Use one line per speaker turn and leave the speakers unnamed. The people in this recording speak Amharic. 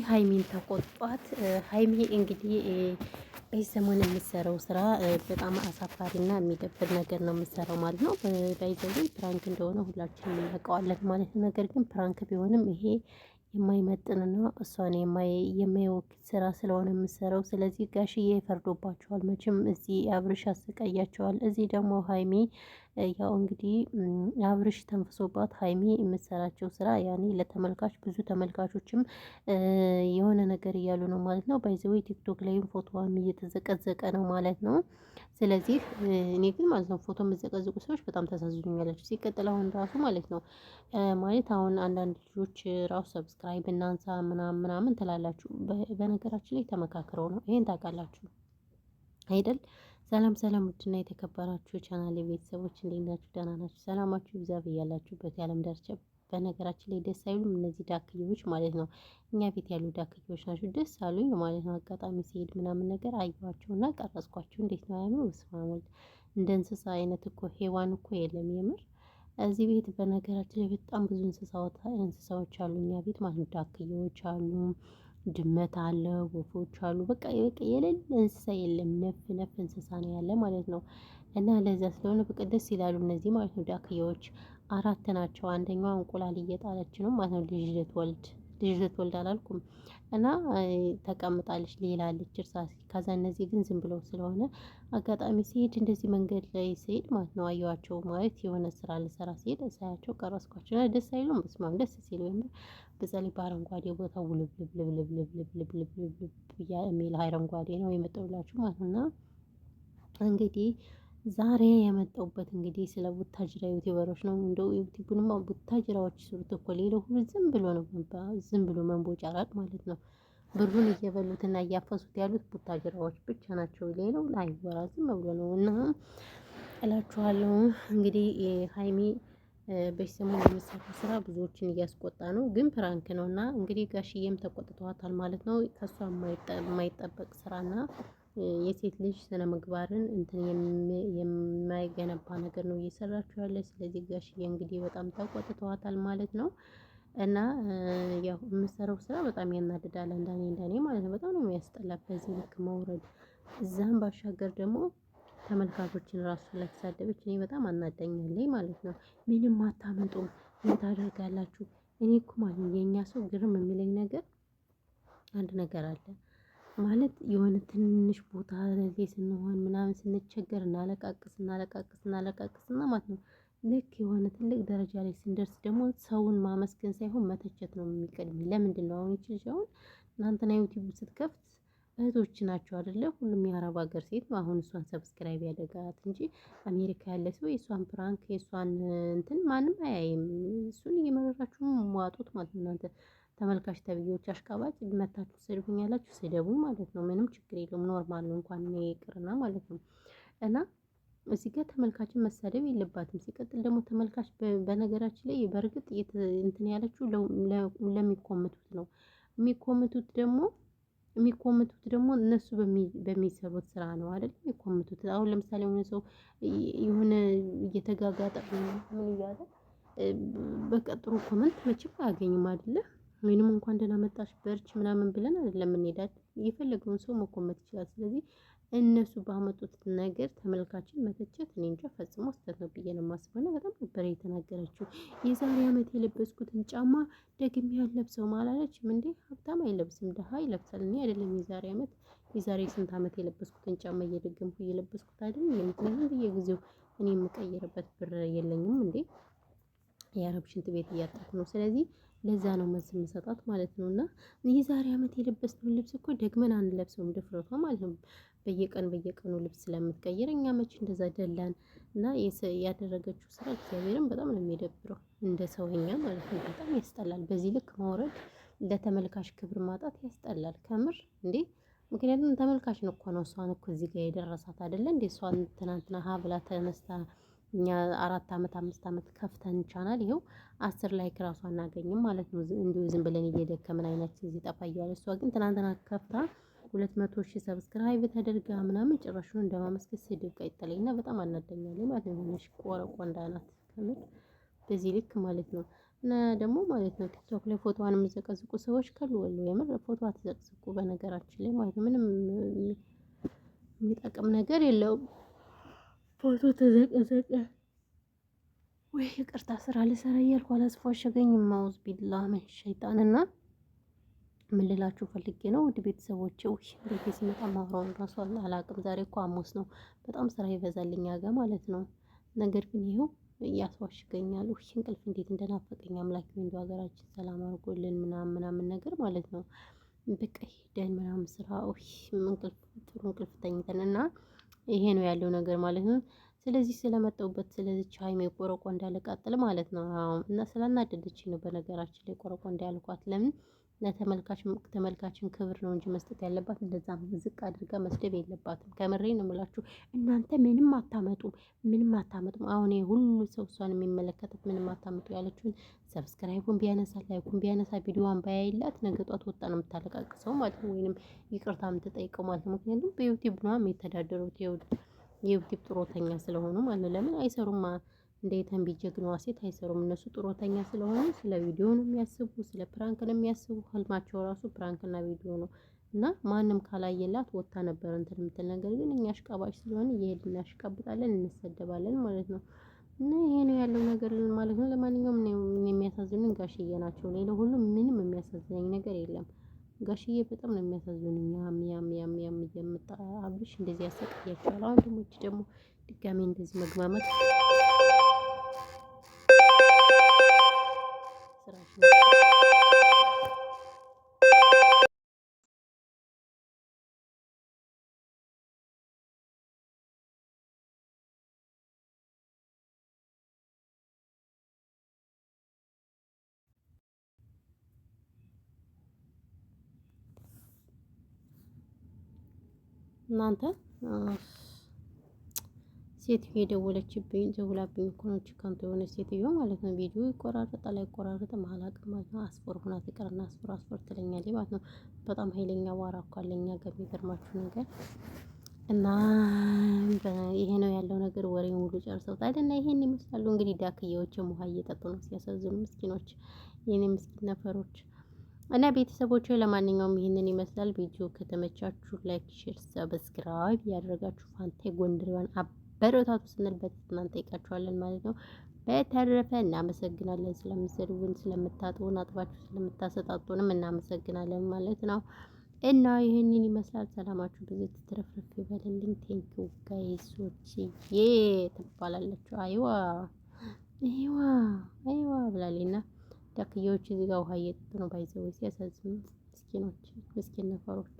ሀይሚን ተቆጧት። ሀይሚ እንግዲህ በዚህ ሰሞን የምትሰራው ስራ በጣም አሳፋሪና የሚደብር ነገር ነው የምትሰራው ማለት ነው። ባይዘዌ ፕራንክ እንደሆነ ሁላችንም እናውቀዋለን ማለት ነው። ነገር ግን ፕራንክ ቢሆንም ይሄ የማይመጥንና እሷን የማይወክል ስራ ስለሆነ የምትሰራው። ስለዚህ ጋሽዬ ፈርዶባቸዋል መቼም። እዚህ አብርሽ ያሰቃያቸዋል፣ እዚህ ደግሞ ሀይሚ ያው እንግዲህ አብርሽ ተንፍሶባት ሀይሚ የምትሰራቸው ስራ ያኔ ለተመልካች ብዙ ተመልካቾችም የሆነ ነገር እያሉ ነው ማለት ነው። ባይ ዘ ዌይ ቲክቶክ ላይም ፎቶዋም እየተዘቀዘቀ ነው ማለት ነው። ስለዚህ እኔ ግን ማለት ነው ፎቶ የምዘቀዝቁ ሰዎች በጣም ታሳዝኑኛላችሁ። ሲቀጥል አሁን ራሱ ማለት ነው ማለት አሁን አንዳንድ ልጆች ራሱ ሰብስክራይብ እናንሳ ምናምን ምናምን ትላላችሁ። በነገራችን ላይ ተመካክረው ነው፣ ይሄን ታውቃላችሁ አይደል? ሰላም ሰላም፣ ውድና የተከበራችሁ ቻናል ቤተሰቦች እንዴት ናችሁ? ደህና ናችሁ? ሰላማችሁ ይብዛ በያላችሁበት የዓለም ዳርቻ። በነገራችን ላይ ደስ አይሉም እነዚህ ዳክዬዎች ማለት ነው። እኛ ቤት ያሉ ዳክዬዎች ናቸው። ደስ አሉኝ ማለት ነው። አጋጣሚ ሲሄድ ምናምን ነገር አየኋቸውና ቀረጽኳቸው። እንዴት ነው ያምሩ! ስማሙል እንደ እንስሳ አይነት እኮ ሄዋን እኮ የለም የምር እዚህ ቤት። በነገራችን ላይ በጣም ብዙ እንስሳዎች አሉ እኛ ቤት ማለት ነው። ዳክዬዎች አሉ፣ ድመት አለ፣ ወፎች አሉ። በቃ የሌለ እንስሳ የለም። ነፍ ነፍ እንስሳ ነው ያለ ማለት ነው። እና ለዛ ስለሆነ በቃ ደስ ይላሉ እነዚህ ማለት ነው። ዳክዬዎች አራት ናቸው። አንደኛዋ እንቁላል እየጣለች ነው ማለት ነው። ልጅ ልትወልድ አላልኩም። እና ተቀምጣለች፣ ሌላ አለች እርሳስ። ከዛ እነዚህ ግን ዝም ብለው ስለሆነ አጋጣሚ ሲሄድ እንደዚህ መንገድ ላይ ሲሄድ ማለት ነው አየኋቸው። ማለት የሆነ ስራ ልሰራ ሲሄድ ሳያቸው ቀረጽኳቸው። ደስ አይሉም? በስመአብ ደስ ሲሉ የምር። በዛ ላይ በአረንጓዴ ቦታ ውልብልብልብልብልብልብልብ የሚል አረንጓዴ ነው የመጣሁላችሁ ማለት ነው። እና እንግዲህ ዛሬ የመጣሁበት እንግዲህ ስለ ቡታጅራ ዩቲዩበሮች ነው። እንደው ዩቲዩብንማ ቡታጅራዎች ስሩት እኮ ሌላው ሁሉ ዝም ብሎ ነው፣ ዝም ብሎ መንቦጫራቅ ማለት ነው። ብሩን እየበሉትና እያፈሱት ያሉት ቡታጅራዎች ብቻ ናቸው። ሌላው አይወራ፣ ዝም ብሎ ነው። እና እላችኋለሁ እንግዲህ ሀይሚ በሰሞኑ የምትሰራው ስራ ብዙዎችን እያስቆጣ ነው፣ ግን ፕራንክ ነው። እና እንግዲህ ጋሽዬም ተቆጥተዋታል ማለት ነው። ከሷ የማይጠበቅ ስራና የሴት ልጅ ስነ ምግባርን እንትን የማይገነባ ነገር ነው እየሰራችሁ ያለ። ስለዚህ ጋሽዬ እንግዲህ በጣም ተቆጥተዋታል ማለት ነው። እና ያው የምሰራው ስራ በጣም ያናድዳል፣ እንደኔ ማለት ነው። በጣም ነው የሚያስጠላ በዚህ ልክ መውረድ። እዛም ባሻገር ደግሞ ተመልካቾችን ራሱ ስለተሳደበች እኔ በጣም አናዳኛለኝ ማለት ነው። ምንም አታመጡም፣ ምን ታደርጋላችሁ? እኔ እኮ ማለት ነው የኛ ሰው ግርም የሚለኝ ነገር አንድ ነገር አለ ማለት የሆነ ትንሽ ቦታ ላይ ስንሆን ምናምን ስንቸገር እናለቃቅስና ማለት ነው። ልክ የሆነ ትልቅ ደረጃ ላይ ስንደርስ ደግሞ ሰውን ማመስገን ሳይሆን መተቸት ነው የሚቀድም። ለምንድነው አሁን ይቺ ልጅ አሁን እናንተና ዩቲዩብ ስትከፍት እህቶች ናቸው አይደለ? ሁሉም የአረብ ሀገር ሴት ነው አሁን እሷን ሰብስክራይብ ያደረጋት እንጂ አሜሪካ ያለ ሰው የእሷን ፕራንክ የእሷን እንትን ማንም አያይም። እሱን እየመረራችሁ ዋጡት ማለት ነው። እናንተ ተመልካች ተብዬዎች አሽቃባጭ መታችሁ ትሰድቡኛላችሁ፣ ስደቡኝ ማለት ነው። ምንም ችግር የለውም፣ ኖርማል ነው። እንኳን እኔ ይቅርና ማለት ነው። እና እዚህ ጋር ተመልካችን መሳደብ የለባትም። ሲቀጥል ደግሞ ተመልካች በነገራችን ላይ በእርግጥ እንትን ያለችው ለሚኮምቱት ነው። የሚኮምቱት ደግሞ እነሱ በሚሰሩት ስራ ነው አይደል የሚኮምቱት። አሁን ለምሳሌ የሆነ ሰው የሆነ እየተጋጋጠ ምን እያለ በቃ ጥሩ ኮመንት መቼም አያገኝም አይደለ? ወይንም እንኳን ደህና መጣሽ በርች ምናምን ብለን አይደለም እንሄዳለን። የፈለገውን ሰው መኮመት ይችላል። ስለዚህ እነሱ ባመጡት ነገር ተመልካችን መተቸት እኔ እንጃ ፈጽሞ ስህተት ነው ብዬ ነው የማስበው። እና በጣም ነበር የተናገረችው። የዛሬ አመት የለበስኩትን ጫማ ደግሜ አልለብሰውም አላለችም እንዴ? ሀብታም አይለብስም ደሃ ይለብሳል። እኔ አይደለም የዛሬ ስንት አመት የለበስኩትን ጫማ እየደገምኩ እየለበስኩት አይደል? ምክንያቱም በየጊዜው እኔ የምቀይርበት ብር የለኝም እንዴ? የአረብ ሽንት ቤት እያጠብኩ ነው። ስለዚህ ለዛ ነው መልስ የምሰጣት ማለት ነው። እና የዛሬ አመት የለበስነውን ልብስ እኮ ደግመን አንለብሰውም፣ ድፍረቷ ማለት ነው። በየቀኑ ልብስ ስለምትቀይር እኛ መቼ እንደዛ ደላን። እና ያደረገችው ስራ እግዚአብሔርን በጣም ነው የሚደብረው፣ እንደ ሰውኛ ማለት ነው። በጣም ያስጠላል። በዚህ ልክ ማውረድ፣ ለተመልካች ክብር ማጣት ያስጠላል ከምር እንዴ። ምክንያቱም ተመልካች ነው እኮ ነው እሷን እኮ እዚህ ጋር የደረሳት አይደለ እንዴ? እሷን ትናንትና ሀ ብላ ተነስታ እኛ 4 አመት 5 አመት ከፍተን ቻናል ይኸው 10 ላይክ ራሱ አናገኝም ማለት ነው። እንዲሁ ዝም ብለን እየደከምን አይናችን እዚህ ጠፋ እያለ እሷ ግን ትናንትና ከፍታ 200,000 ሰብስክራይብ ተደርጋ ምናምን ጭራሹን እንደማመስገን ስድብ ቀይጠለኝ እና በጣም አናደኛለኝ ማለት ነው። ሆነሽ ቆረቆንዳ ናት ከምር በዚህ ልክ ማለት ነው። እና ደግሞ ማለት ነው ቲክቶክ ላይ ፎቶዋን የሚዘቀዝቁ ሰዎች ካሉ ወሉ የምር ፎቶ አትዘቅዝቁ በነገራችን ላይ ማለት ነው። ምንም የሚጠቅም ነገር የለውም። ፎቶ ተዘቀዘቀ ወይ ይቅርታ ስራ ልሰራ እያልኩ አላስፏሸገኝም። ማውዝ ቢላ ምን ሸይጣንና ምን ልላችሁ ፈልጌ ነው ውድ ቤተሰቦቼ። ውይ ቤቴ ሲመጣ ማውራውን ራሱ አላውቅም። ዛሬ እኮ ሐሙስ ነው፣ በጣም ስራ ይበዛልኝ አገ ማለት ነው። ነገር ግን ይኸው እያስዋሽገኛል። ውይ እንቅልፍ እንዴት እንደናፈቀኝ አምላክ እንደው ሀገራችን ሰላም አድርጎልን ምናምን ነገር ማለት ነው። በቃ ሄደን ምናምን ስራ ውይ እንቅልፍ ጥሩ እንቅልፍ ተኝተን እና ይሄ ነው ያለው ነገር ማለት ነው። ስለዚህ ስለመጣሁበት ስለዚች ሀይሜ ቆረቆ እንዳልቃጥል ማለት ነው። እና ስላናደደችኝ ነው በነገራችን ላይ ቆረቆ እንዳልኳት። ለምን ተመልካችን ክብር ነው እንጂ መስጠት ያለባት እንደዛም ዝቅ አድርጋ መስደብ የለባትም። ከምሬ ነው የምላችሁ። እናንተ ምንም አታመጡም። አሁን ሁሉ ሰው እሷን የሚመለከታት ምንም አታመጡ ያለችውን ሰብስክራይቡን ቢያነሳ ላይኩን ቢያነሳ ቪዲዮዋን ባያይላት ነገ ጧት ወጣ ነው የምታለቃቅሰው ማለት ነው። ወይንም ይቅርታ የምትጠይቀው ማለት ነው። ምክንያቱም በዩቲዩብ ነው የሚተዳደሩት የዩቲዩብ ጥሮተኛ ስለሆኑ ማለት ነው። ለምን አይሰሩማ? እንደ የተንቢ ጀግናዋ ሴት አይሰሩም። እነሱ ጥሮተኛ ስለሆኑ ስለ ቪዲዮ ነው የሚያስቡ፣ ስለ ፕራንክ ነው የሚያስቡ። ህልማቸው ራሱ ፕራንክ እና ቪዲዮ ነው። እና ማንም ካላየላት ወጥታ ነበር እንትን የምትል ነገር ግን እኛ አሽቃባጭ ስለሆነ እየሄድን እናሽቃብጣለን፣ እንሰደባለን ማለት ነው። እና ይሄ ነው ያለው ነገር ማለት ነው። ለማንኛውም የሚያሳዝኑኝ ጋሽዬ ናቸው። ሌላ ሁሉ ምንም የሚያሳዝነኝ ነገር የለም። ጋሽዬ በጣም ነው የሚያሳዝኑኝ። ያም እየመጣ አብርሽ እንደዚህ ያሰቃያቸዋል። አሁን ደግሞ ድጋሜ እንደዚህ መግማማት ስራሽ እናንተ ሴትዮ የደወለችብኝ ደውላብኝ እኮ ነው። ከንቱ የሆነች ሴትዮ ማለት ነው። ቪዲዮ ይቆራረጣል አይቆራረጥም አላውቅም ማለት ነው። አስፎር ሁና ትቀርና አስፎር ትለኛለች ማለት ነው። በጣም ኃይለኛ ዋራ እኮ አለ እኛ ጋር የሚገርማችሁ ነገር እና ይሄ ነው ያለው ነገር። ወሬውን ሁሉ ጨርሰውታል እና ይሄን ይመስላሉ እንግዲህ ዳክዬዎችም ውሃ እየጠጡ ነው። ሲያሳዝኑ ምስኪኖች፣ የኔ ምስኪን ነፈሮች እና ቤተሰቦች። ለማንኛውም ይሄንን ይመስላል። ቪዲዮ ከተመቻችሁ ላይክ፣ ሼር፣ ሰብስክራይብ ያደረጋችሁ ፋንታ ጎንደሬዋን አበረታቱ ስንል በትህትና እንጠይቃችኋለን ማለት ነው። በተረፈ እናመሰግናለን ስለምትሰድቡን፣ ስለምታጥቡን፣ አጥባችሁ ስለምታሰጣጡንም እናመሰግናለን ማለት ነው። እና ይህንን ይመስላል። ሰላማችሁ ብዙ ትትረፍረፍ ይበልልኝ። ቴንኪው ጋይሶችዬ ትባላለች። አይዋ አይዋ ብላለና ዳክዬዎች እዚህ ጋር ውሃ እየጠጡ ነው። ባይዘው ሲያሳዝኑ ምስኪኖች፣ ምስኪን ነፈሮች